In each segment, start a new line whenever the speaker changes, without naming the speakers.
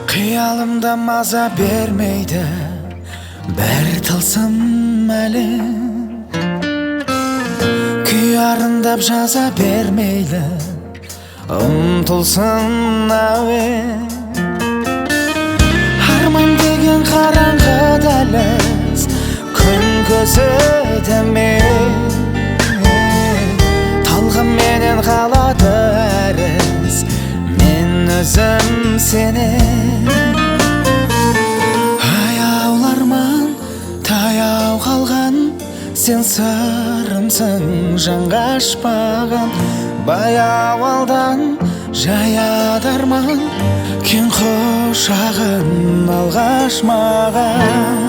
Қиялымда маза бермейді бір тылсым әлем, күй арындап жаза бермейлі ұмтылсын әуен. Арман деген қараңғы дәліз, күн көзі дәмей, талғанменен қалады әріз мен өзім сені. Аяуларман таяу қалған, сен сырымсың жанға ашпаған. Баяу алдан жаяды арман, кең құшағын алғаш маған.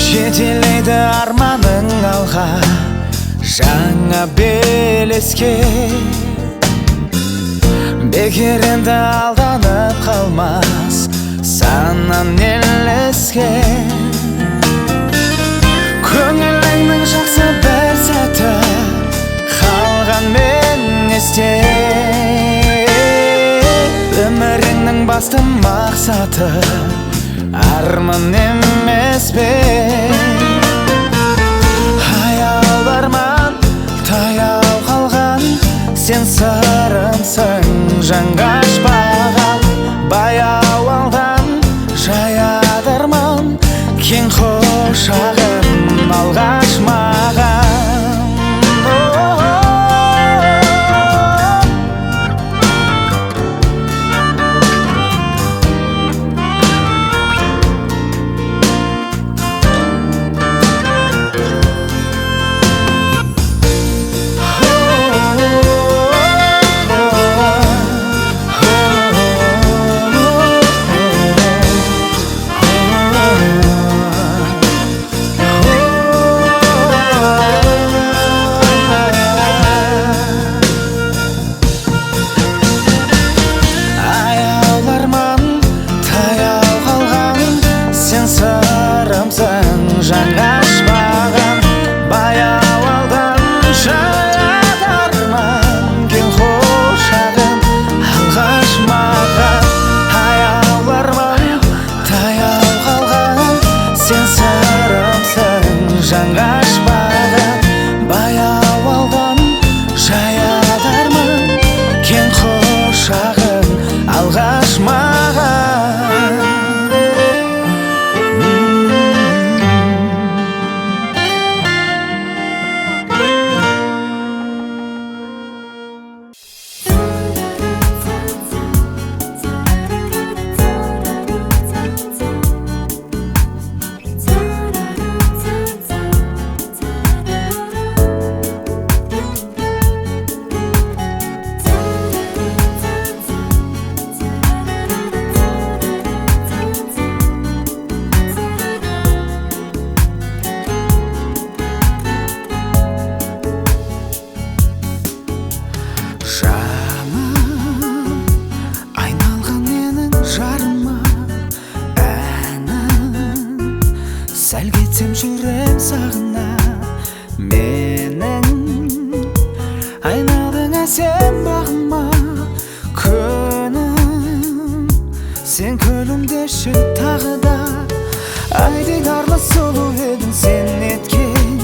Жетелейді арманың алға, жаңа белеске. Бекер енді алданып қалмас санан елеске. Көңіліңнің жақсы бір сәті қалған мен есте. Өміріңнің басты мақсаты арман емес пе? Аяуларман таяу қалған, сен сырымсың жанға ашпаған. Баяу алдан жаяды арман, кең құшағын алғаш маған. Жаңа ашпаған, баяу алдан жаяды арман, кең құшағын алғаш маған. Аяуларман таяу қалған, сен сырымсың жанға ашпаған. Баяу алдан жаяды арман, кең құшағын алғаш маған. Сәл кетсем жүрем сағына менің, айналдың әсем бағыма күнім. Сен күлімдеші тағы да, айдей дарлы сұлу едің сен еткен.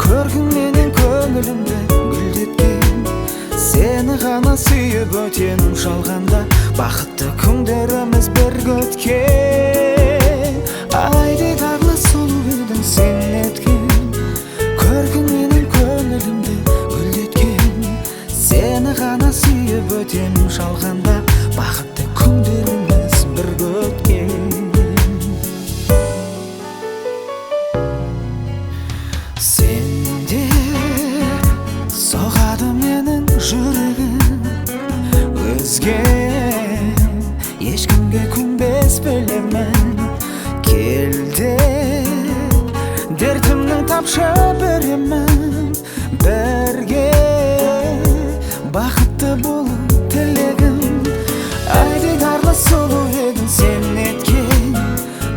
Көргіңменен көңілімді гүлдеткен, сені ғана сүйіп өтенім жалғанда. Бақытты күндеріміз бірге өткен, айдей дарлы сұлу едің сен еткен. Көргіңменен көңілімді гүлдеткен, сені ғана сүйіп өтенім жалғанда. Бақытты күндеріміз бірге өткен. Сенде соғады менің жүрегім, өзге тапшы беремін бірге бақытты болу тілегім. Айдидарлы сұлу едің сен неткен,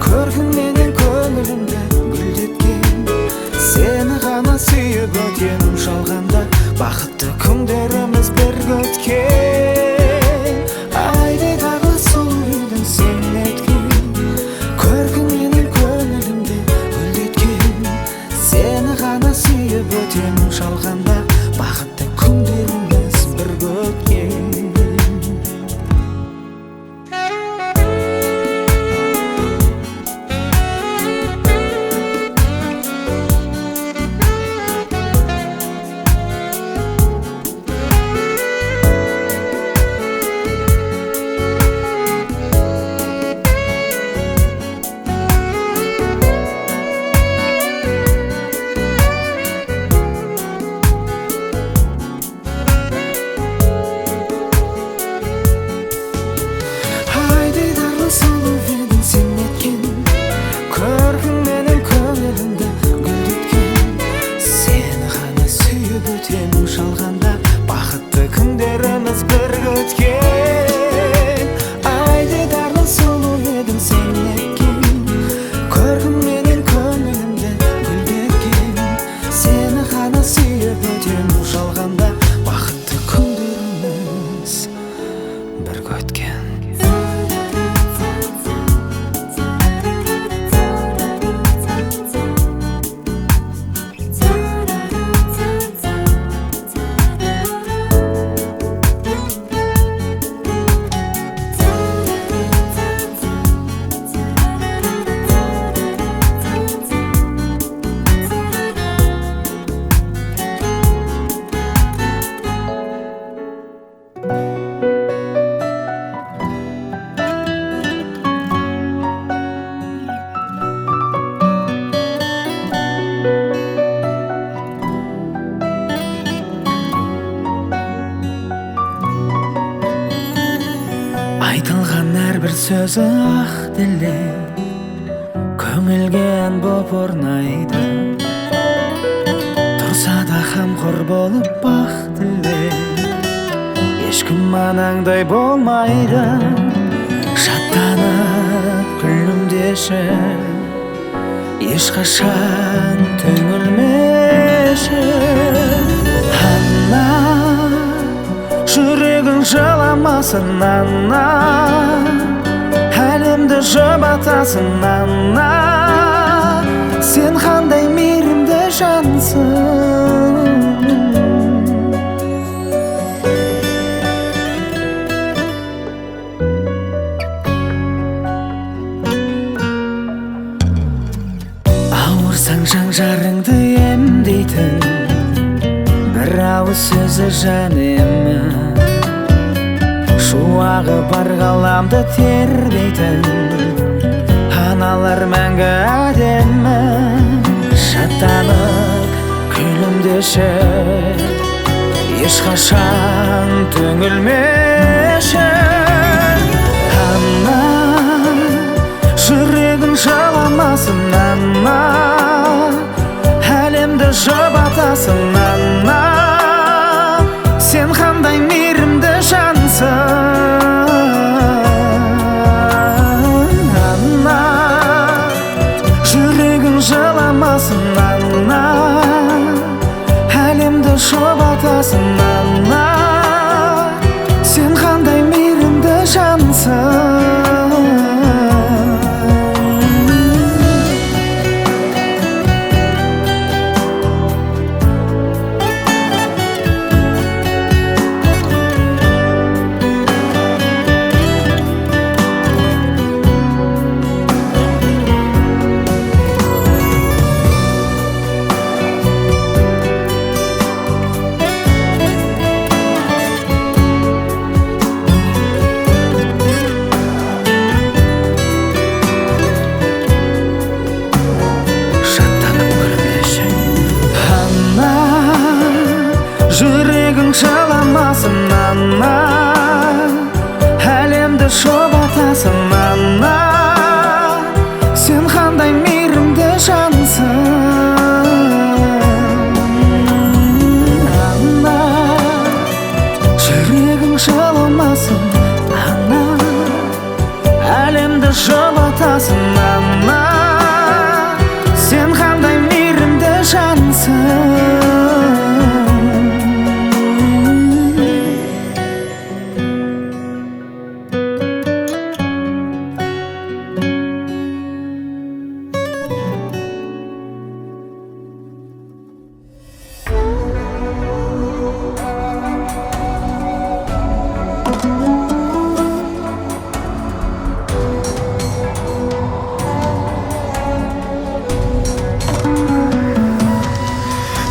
көркіңменен көңілімді гүлдеткен. Сені ғана сүйіп өтем жалғанда, бақытты күндеріміз бірге өткен. Айдидарлы сұлу едің сен неткен, көркіңменен көңілімді гүлдеткен. Сені ғана сүйіп өтем жалғанда, бақытты күндеріміз бірге өткен. Сұлу едің сен неткен, көркіңменен көңілімді гүлдеткен. Сені ғана сүйіп өтем жалғанда, бақытты күндеріміз бірге өткен. Айдидарлы сұлу едің сен неткен, көркіңменен көңілімді гүлдеткен. Сені ғана сүйіп өтем жалғанда, бақытты күндеріміз бірге өткен. Айтылған әрбір сөзі ақ тілек, көңілге ән боп орнайды. Тұрса да қамқор болып бақ тілек, ешкім анаңдай болмайды. Шаттанып күлімдеші, ешқашан түңілмеші. Жүрегің жыламасын ана, әлемді жұбатасың ана. Сен қандай мейірімді жансың. Ауырсаң жан жарыңды емдейтін бір ауыз сөзі жанемі. Шуағы бар ғаламды тербейтін аналар мәңгі әдемі. Шаттанып күлімдеші, ешқашан түңілмеші. Ана, жүрегің жыламасын ана, әлемді жұбатасың ана. Сен қандай мейірімді жансың ана, жүрегің жыламасын ана, әлемді жұбатасың ана. Сен қандай мейірімді жансың. жұбатасың ана, сен қандай мейірімді жансың. жанымды жылытасың мама, сен қандай мейірімді жансың.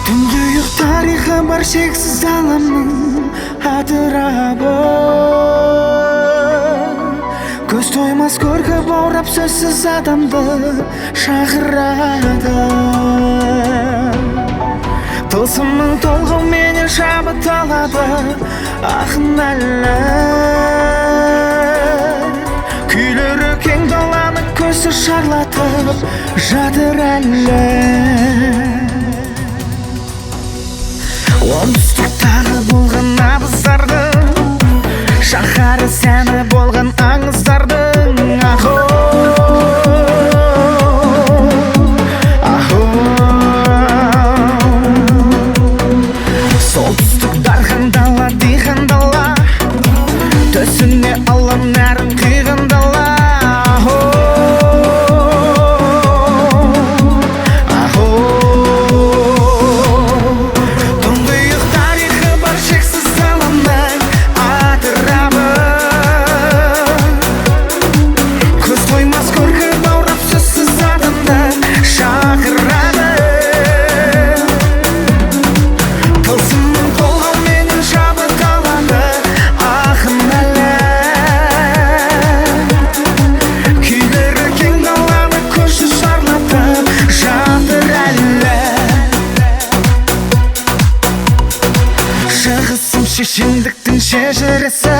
Тұңғиық тарихы бар шексіз аламның атырабы, көз тоймас көркі баурап сөзсіз адамды шақырады. Тылсымның толғауменен шабытталады ақын әлі, күйлері кең даланы көзі шарлатып жатыр әлі. Оңтүстіктағы болған абыздардың шаһары сәні болған аңыздардың ахо, ахо. Солтүстік дархан дала, дихан дала, төсіне алам нәрін қиған дала, ахо, ахо. Шешендіктің шежіресі,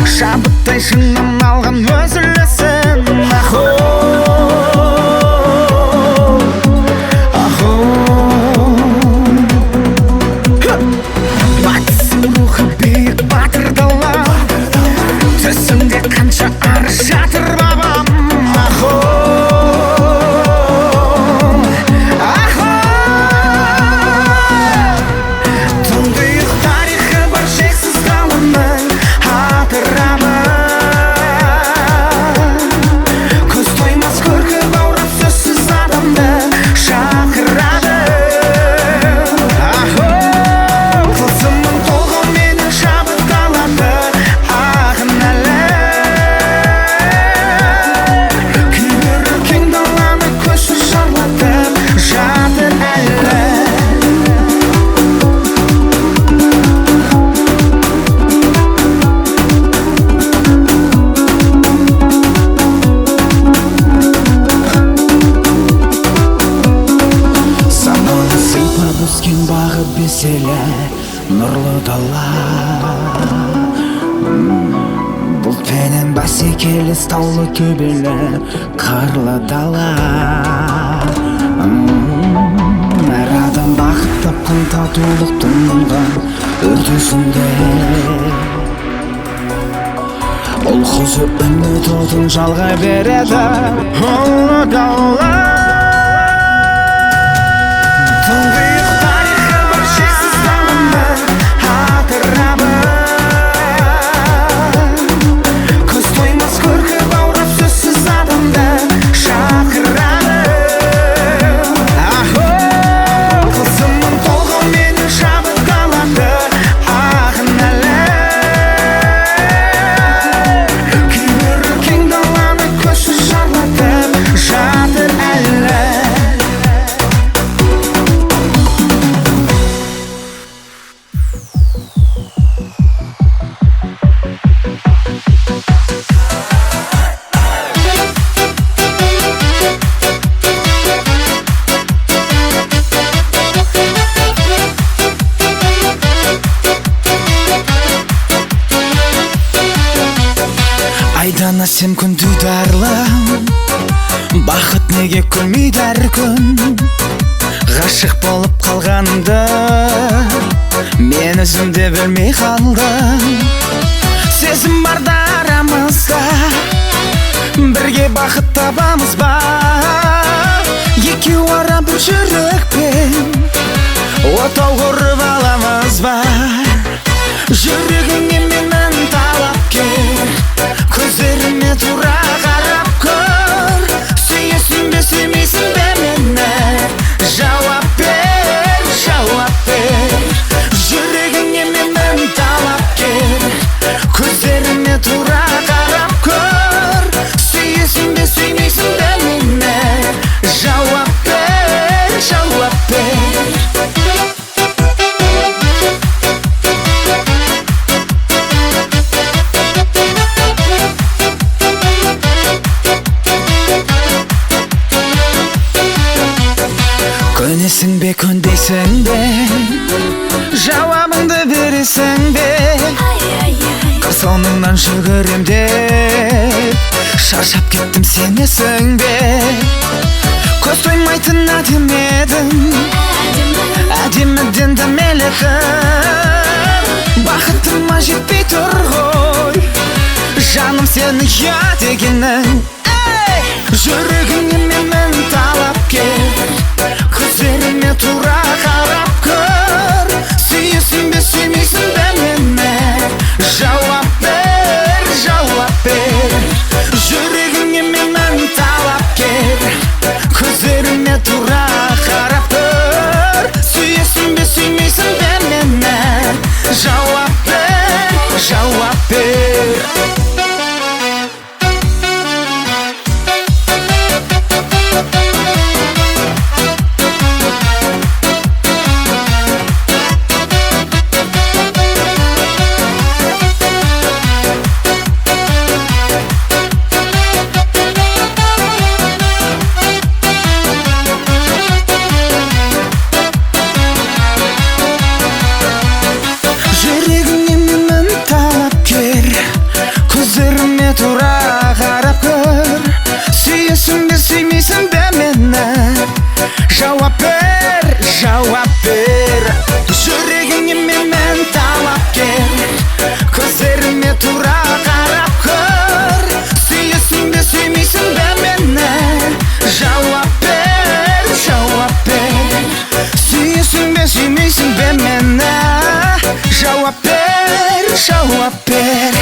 шабыттай шыңнан алған өз үлесін, ахо, ахо. Батыстың рухы биік батыр дала, төсіңде қанша арыс жатыр бабам, ахо, ахо. Өскен бағы беселі нұрлы дала, бұлтпенен бәсекелес таулы төбелі қарлы дала. Әр адам бақыт тапқан татулық тұнған үрдісінде, ұл қызы үміт отын жалғай береді ұлы дала. Айдана сен күн тұтарлы, бақыт неге күлмейді әр күн. Ғашық болып қалғанымды мен өзім де білмей қалдым. Сезім барда арамызда, бірге бақыт табамыз ба? Екеу ара бір жүрекпен отау құрып аламыз ба? Жүрегіңе менің талапкер, көздеріме тура қарап көр. Сүйесің бе, сүймейсің бе мені? Жауап бер, жауап бер. Жүрегіңе менің талапкер, көздеріме тура қарап көр. Сүйесің бе, сүймейсің бе мені? Жауап бер, жауап бер. Көнесің бе, көндесің бе? Жауабыңды бересің бе? Соңыңнан жүгірем деп шаршап кеттім, сенесің бе? Көз тоймайтын әдемі едің, әдеміден дәмеледің. Бақытыма жетпей тұр ғой жаным сені ұят екенің. Жүрегіңе менің талапкер, көздеріме тура қарап көр. Сүйесің бе, сүймейсің бе мені? Жауап бер, жауап бер. Жүрегіңе менің талапкер, көздеріме тура қарап көр. Сүйесің бе, сүймейсің бе мені? Жауап бер, жауап бер. Көздеріме тура қарап көр. Сүйесің бе, сүймейсің бе мені? Жауап бер, жауап бер. Жүрегіңе менің талапкер, көздеріме тура қарап көр. Сүйесің бе, сүймейсің бе мені? Жауап бер, жауап бер. Сүйесің бе, сүймейсің бе мені? Жауап бер, жауап бер.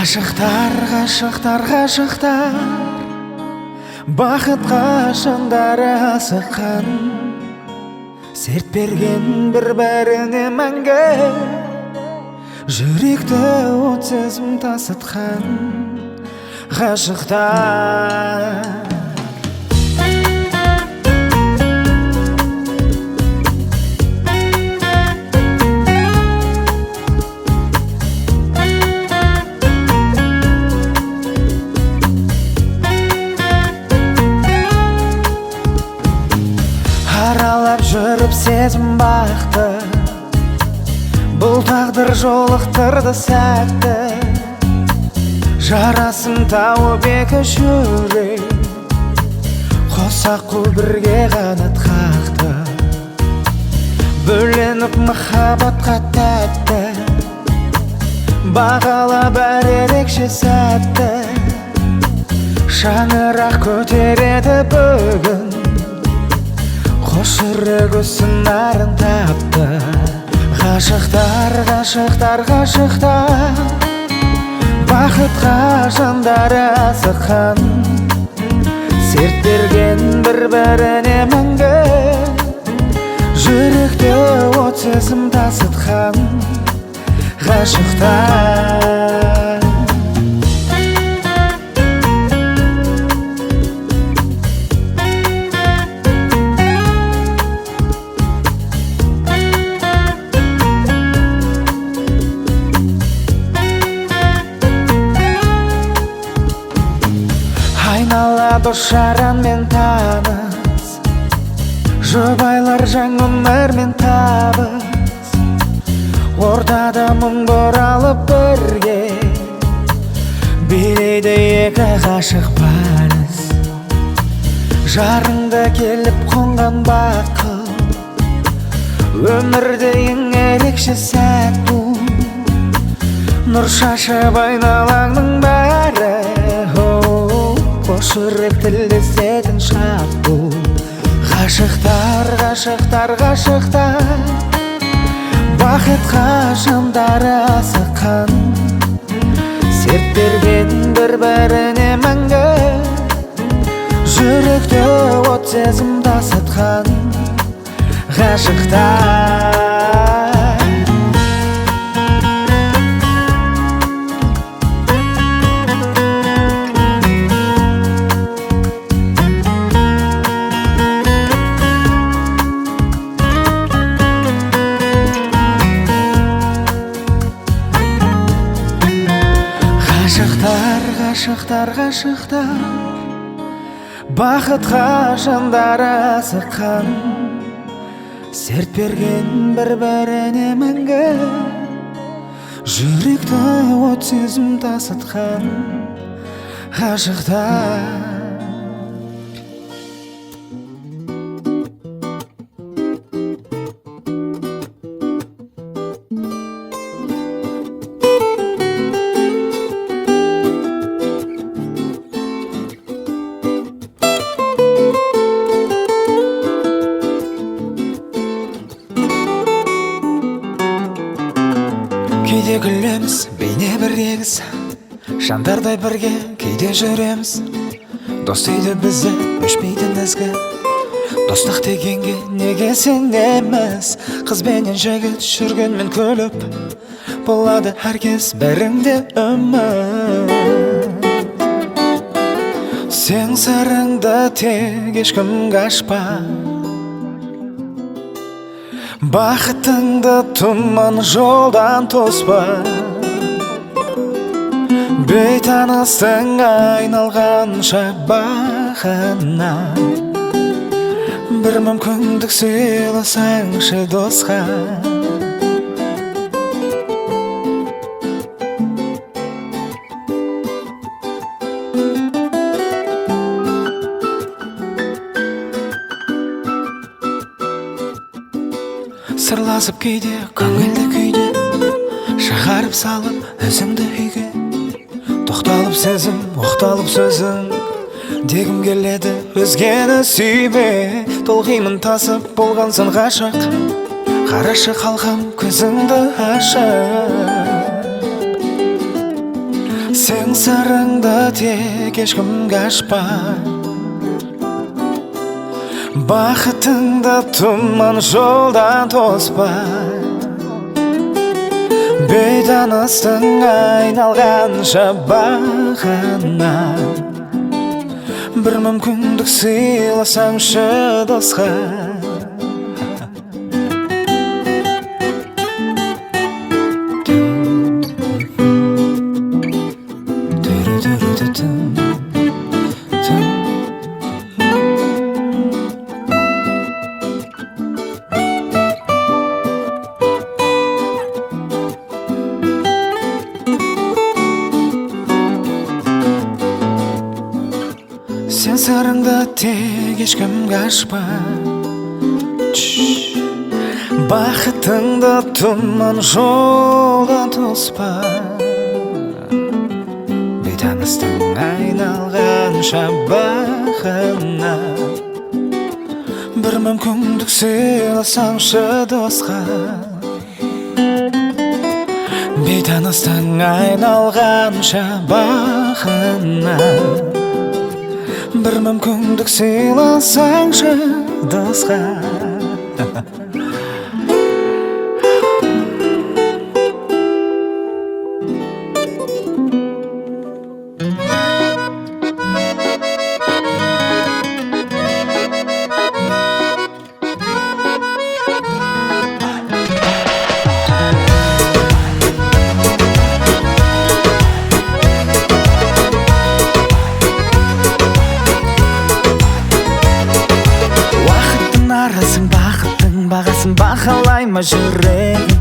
Ғашықтар, ғашықтар, ғашықтар, бақытқа жандары асыққан, серт берген бір-біріне мәңгі, жүректі от сезім тасытқан. Ғашықтар аралап жүріп сезім бақты, бұл тағдыр жолықтырды сәтті. Жарасын тауып екі жүрек, қоса-қол бірге қанат қақты. Бөленіп махаббатқа тәтті, бағалап әр ерекше сәтті. Шаңырақ көтереді бүгін, қош жүрегі сыңарын тапты. Ғашықтар, ғашықтар, ғашықтар, бақытқа жандары асыққан, серт берген бір-біріне мәңгі, жүректе от сезім тасытқан. Ғашықтар дос-жаранмен таныс, жұбайлар жаң өмірмен табыс. ортада мың бұралып бірге билейді екі ғашық вальс. Жарыңда келіп қонған бақыт, өмірде ең ерекше сәт бұл. Нұр шашып айналаңның бәрі, қос жүрек тілдесетін шақ бұл. Ғашықтар, ғашықтар, ғашықтар, бақытқа жандары асыққан, серт берген бір-біріне мәңгі, жүректе от сезім тасытқан ғашықтар. Ғашықтар, ғашықтар, ғашықтар, бақытқа жандары асыққан, серт берген бір-біріне мәңгі, жүректі от сезім тасытқан ғашықтар. Кейде күлеміз, бейне бір егіз, жандардай бірге кейде жүреміз. Дос дейді бізді өшпейтін ізгі, достық дегенге неге сенеміз? Қыз бенен жігіт жүргенмен күліп, болады әркез бәріңде үміт. Сен сырыңды тек ешкімге ашпа, бақытыңды тұман жолдан тоспа. Бейтаныстың айналғанша бағына, бір мүмкіндік сыйласаңшы досқа. Сырласып кейде көңілді күйде, шығарып салып өзіңді үйге. Тоқталып сезім, оқталып сөзің, дегім келеді өзгені сүйме. Толғимын тасып болғансың ғашық, қарашы қалқам көзіңді ашып. Сен сырыңды тек ешкімге ашпа, бақытыңды тұман жолдан тоспа. Бейтаныстың айналғанша бағына, бір мүмкіндік сыйласаңшы досқа. Сен сырыңды тек ешкімге ашпа, бақытыңды тұман жолдан тоспа. Бейтаныстың айналғанша бағына, бір мүмкіндік сыйласаңшы досқа. Бейтаныстың айналғанша бағына, бір мүмкіндік сыйласаңшы досқа.
бағасын бағалай ма жүрегің?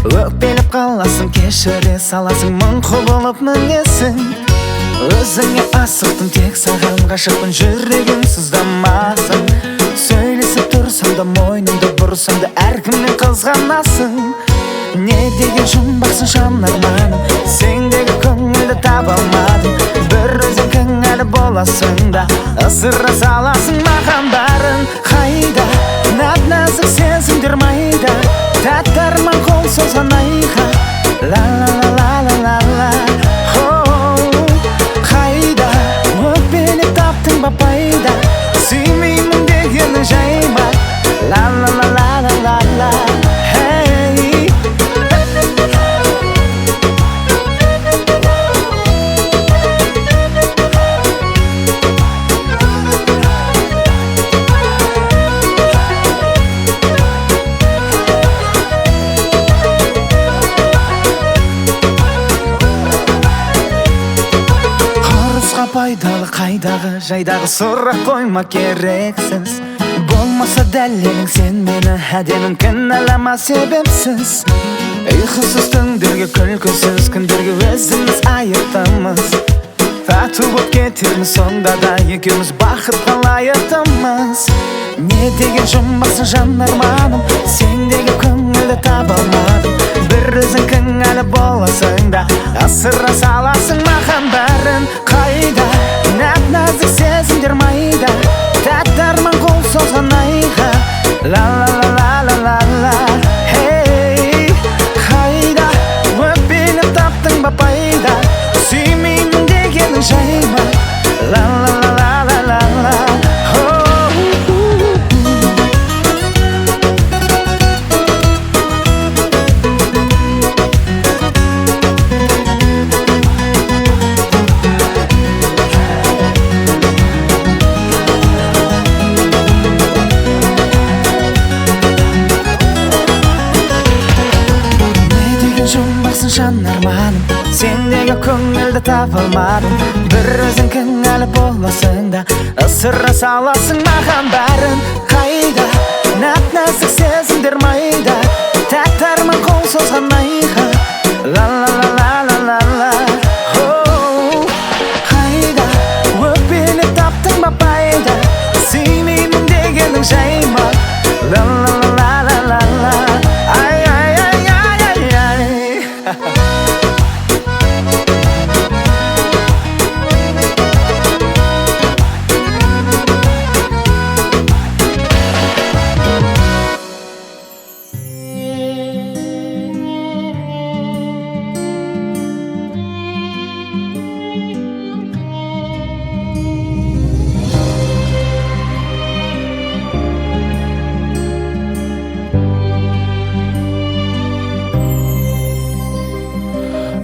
Өкпелеп қаласың, кешіре саласың, мың құбылып мінесің. Өзіңе асықтым, тек саған ғашықпын, жүрегім сыздамасын. Сөйлесіп тұрсам да, мойныңды бұрсам да, әркіммен қызғанасың. Не деген жұмбақсың жанарманым, сендегі көңілді таба алмадым. Бір өзің кінәлі боласың да, ысыра саласың маған барын. Қайда нәп-нәзік сезімдер майда, тәтті арман қол созған айға. Ла-ла-ла-ла-ла-ла-ла. Қайда өкпелеп таптың ба пайда, сүймеймін дегені жай ма? Ла-ла-ла-ла-ла-ла-ла. Пайдалы қайдағы жайдағы сұрақ қойма керексіз. Болмаса дәлелің сен мені, әдемім кінәлама себепсіз. Ұйқысыз түндерге күлкісіз күндерге өзіміз айықтымыз. Тату боп кетерміз сонда да, екеуміз бақытқа лайықтымыз. Не деген жұмбақсың жанарманым, сендегі көңілді таба алмадым. Бір өзің кінәлі боласың да, асыра саласың маған бәрін. Қайда нәп-нәзік сезімдер майда, тәтті арман қол созған айға. Ла-ла-ла-ла-ла-ла. Қайда өкпелеп таптың ба пайда, сүймеймін дегенің жай ма? Ла-ла-ла-ла-ла-ла. Жанарманым, сендегі көңілді таба алмадым. Бір өзің кінәлі боласың да, ысыра саласың маған бәрін. Қайда нәп-нәзік сезімдер майда, тәтті арман қол созған айға. Ла-ла-ла-ла-ла-ла. Қайда өкпелеп таптың ба пайда, сүймеймін дегенің жай ма? Ла-ла-ла-ла-ла-ла.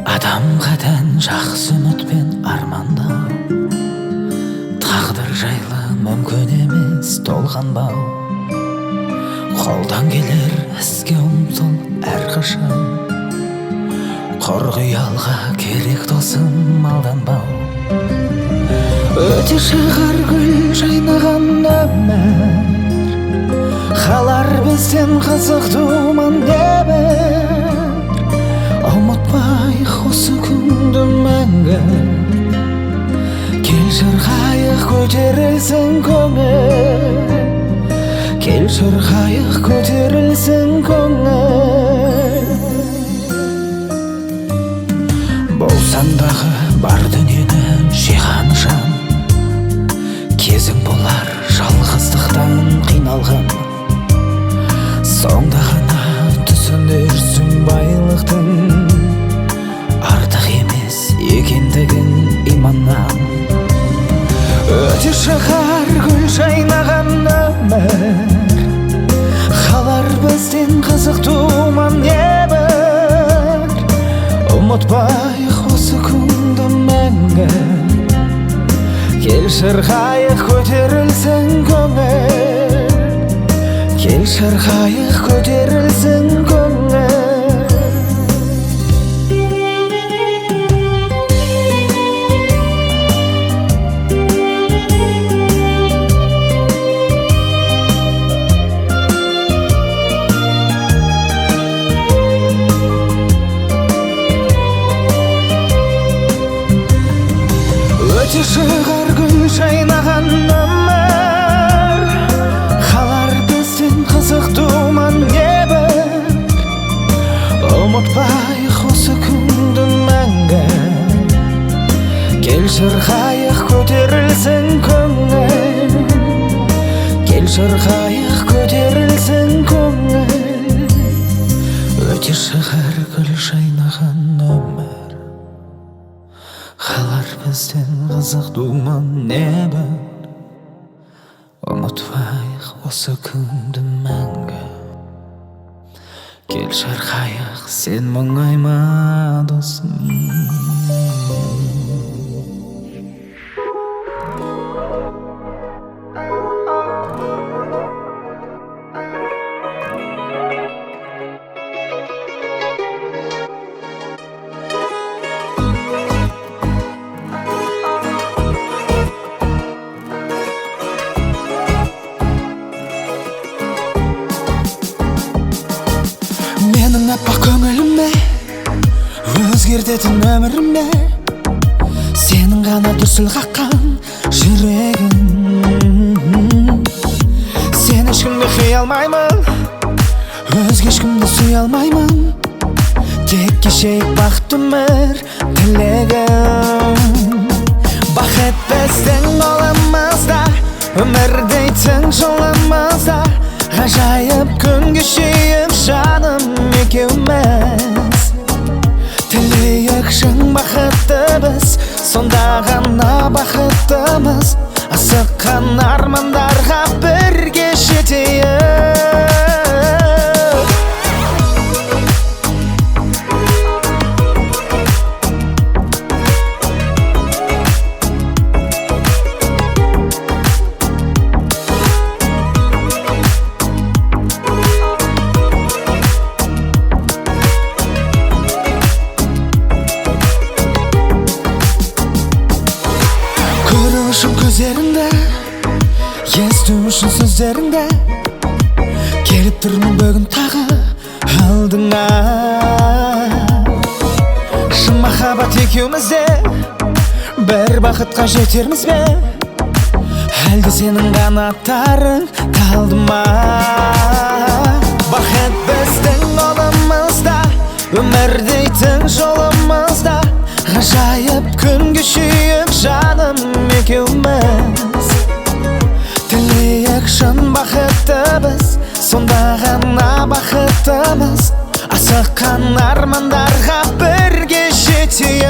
Адамға тән жақсы үмітпен армандау, тағдыр жайлы мүмкін емес толғанбау. Қолдан келер іске ұмтыл әрқашан, құр қиялға керек досым алданбау. Өте шығар гүл жайнаған өмір, қалар бізден қызық думан небір. Ұмытпай осы күнді мәңгі, кел шырқайық көтерілсін көңіл, кел шырқайық көтерілсін көңіл. Болсаң дағы бар дүниені жиған жан, кезің болар жалғыздықтан қиналған. Соңда ғана түсінерсің байлықтың артық емес екендігін иманнан. Өте шығар гүл жайнаған өмір, қалар бізден қызық думан небір. Ұмытпайық осы күнді мәңгі, кел шырқайық көтерілсін көңіл, кел шырқайық көтерілсін көңіл. шығар гүл жайнаған өмір, қалар бізден қызық думан небір. Ұмытпайық осы күнді мәңгі, кел шырқайық көтерілсін көңіл, кел шырқайық көтерілсін көңіл. Өте шығар гүл жайнаған өмір, қалар бізден қызық думан небір. Ұмытпайық осы күнді мәңгі, кел шырқайық сен мұңайма досым. Менің аппақ көңіліме, өзгертетін өміріме, сенің ғана дүрсіл қаққан жүрегім. Сен ешкімді қия алмаймын, өзге ешкімді сүйе алмаймын, тек кешейік бақытты өмір тілегім. Бақыт біздің қолымызда, өмір дейтін жолымызда, ғажайып күн кешейік жаным екеуміз. Тілейік шын бақытты біз, сонда ғана бақыттымыз. Асыққан армандарға бірге жетейік. Көру үшін көздеріңді, есту үшін сөздеріңді, келіп тұрмын бүгін тағы алдыңа. Шын махаббат екеумізде, бір бақытқа жетерміз бе, әлде сенің қанаттарың талды ма? Бақыт біздің қолымызда, өмір дейтін жолымызда, ғажайып күн кешейік жаным екеуміз. Тілейік шын бақытты біз, сонда ғана бақыттымыз. Асыққан армандарға бірге жетейік.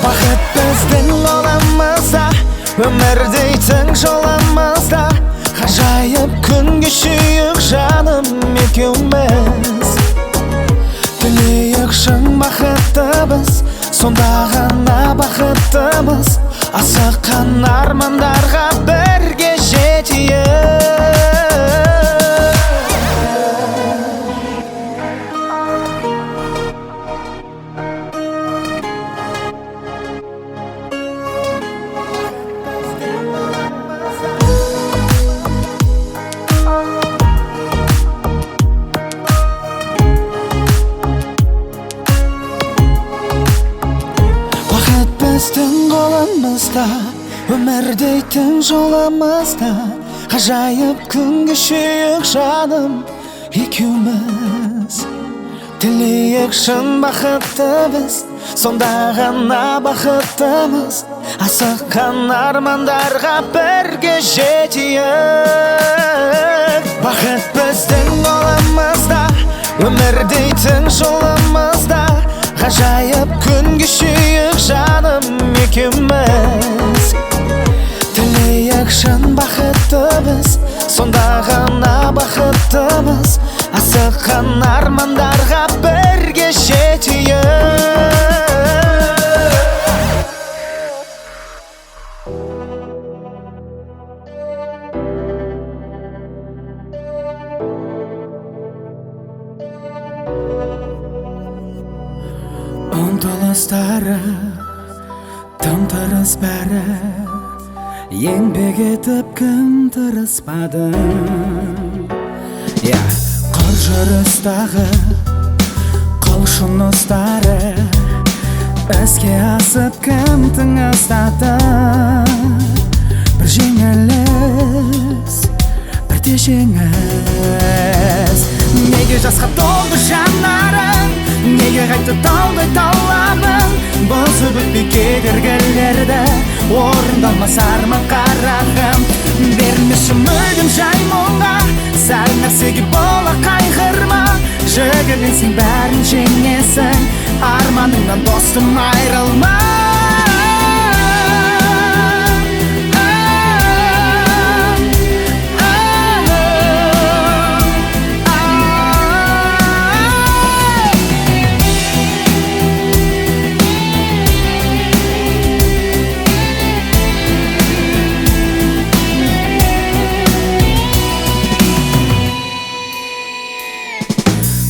Бақыт біздің қолымызда, өмір дейтін жолымызда, ғажайып күн кешейік жаным екеуміз. Тілейік шын бақытты біз, сонда ғана бақыттымыз. Асыққан армандарға бірге жетейік. Біздің қолымызда, өмір дейтін жолымызда, ғажайып күн кешейік жаным екеуміз. Тілейік шын бақытты біз, сонда ғана бақыттымыз. Асыққан армандарға бірге жетейік. Бақыт біздің қолымызда, өмір дейтін жолымызда, ғажайып күн кешейік жаным екеуміз. Тілейік шын бақытты біз, сонда ғана бақыттымыз. Асыққан армандарға бірге жетейік. Ұмтылыстары, тым-тырыс бәрі, еңбек етіп кім тырыспады? Қыр жүрістағы құлшыныстары, Іске асып кім тыңыстады бір жеңіліс, бірде жеңіс. Неге жасқа толды жанарың, неге қайтты талдай талабың? Бұзып өтпей кедергілерді, орындалмас арман қарағым. Бермеші мүлдем жай мұңға, сәл нәрсеге бола қайғырма. Жігерленсең бәрін жеңесің, арманыңнан достым айрылма.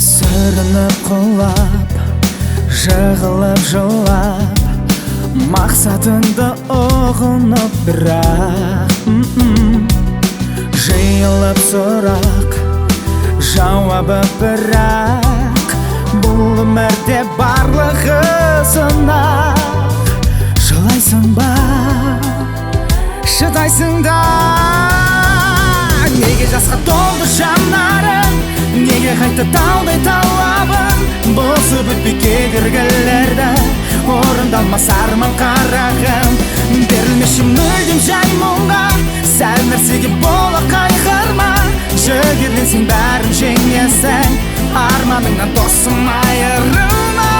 Сүрініп құлап, жығылып жылап, мақсатыңды ұғынып бірақ жиылып сұрақ, жауабы бірақ. Бұл өмірде барлығы сынақ. Жылайсың ба, шыдайсың да? Неге жасқа толды жанарың, неге қайтты талдай талабың? Бұзып өтпей кедергілерді, орындалмас арман қарағым. Берілмеші мүлдем жай мұңға, сәл нәрсеге бола қайғырма. Жігерленсең бәрін жеңесің, арманыңнан досым айырылма.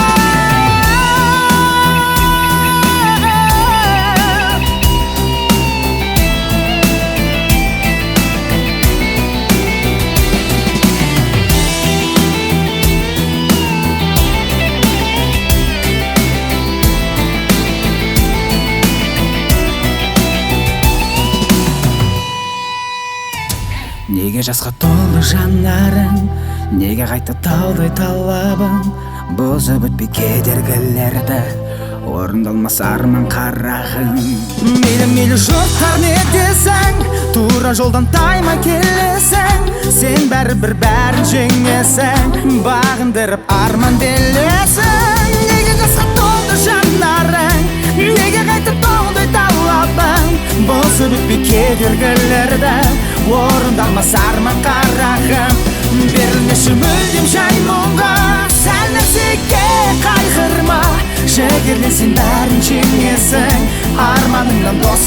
Неге жасқа толды жанарың, неге қайтты талдай талабың? Бұзып өтпей кедергілерді, орындалмас арман қарағым. Мейлі жұрттар не десең, тура жолдан таймай келесің. Сен бәрібір бәрін жеңесің, бағындырып арман белесің. Неге жасқа толды жанарың, неге қайтты талдай талабың? Бұзып өтпей кедергілерді, орындалмас арман қарағым. Берілмеші мүлдем жай мұңға, сәл нәрсеге қайғырма. Жігерленсең бәрін жеңесің, арманыңнан дос